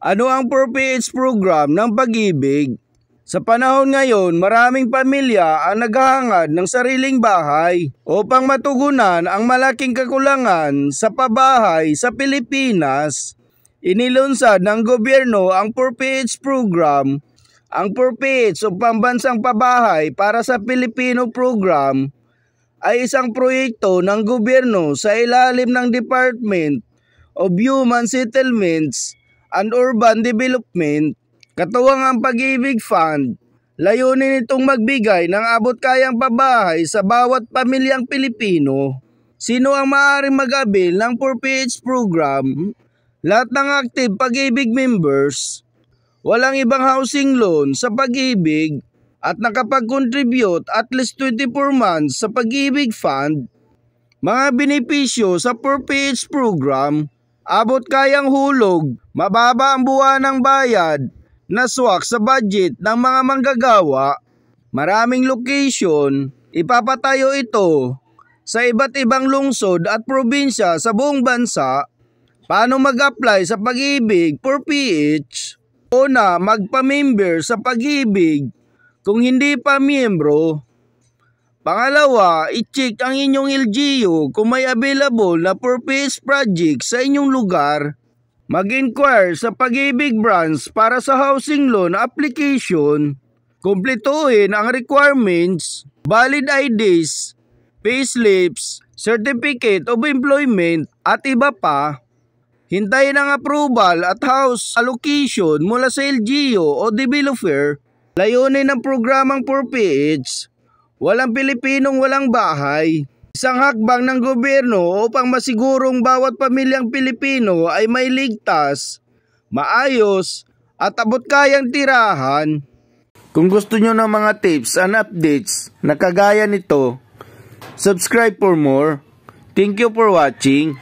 Ano ang 4PH program ng pag-ibig? Sa panahon ngayon, maraming pamilya ang naghahangad ng sariling bahay upang matugunan ang malaking kakulangan sa pabahay sa Pilipinas. Inilunsad ng gobyerno ang 4PH program. Ang 4PH o Pambansang Pabahay para sa Pilipino program ay isang proyekto ng gobyerno sa ilalim ng Department of Human Settlements and Urban Development, katuwang ang Pag-ibig Fund. Layunin nitong magbigay ng abot-kayang pabahay sa bawat pamilyang Pilipino. Sino ang maaaring mag-avail ng 4PH program? Lahat ng active Pag-ibig members. Walang ibang housing loan sa Pag-ibig at nakapag-contribute at least 24 months sa Pag-ibig Fund. Mga benepisyo sa 4PH program: abot kayang hulog, mababa ang buwanang bayad, naswak sa budget ng mga manggagawa, maraming location, ipapatayo ito sa iba't ibang lungsod at probinsya sa buong bansa. Paano mag-apply sa Pag-ibig 4PH? Una, magpa-member sa Pag-ibig kung hindi pa miyembro. Pangalawa, i-check ang inyong LGU kung may available na 4PH project sa inyong lugar. Mag-inquire sa Pag-ibig branch para sa housing loan application. Kumpletuhin ang requirements, valid IDs, payslips, certificate of employment at iba pa. Hintayin ang approval at house allocation mula sa LGU o developer. Layunin ng programang 4PH. Walang Pilipinong walang bahay. Isang hakbang ng gobyerno upang masigurong bawat pamilyang Pilipino ay may ligtas, maayos at abot-kayang tirahan. Kung gusto nyo ng mga tips and updates na kagaya nito, subscribe for more. Thank you for watching.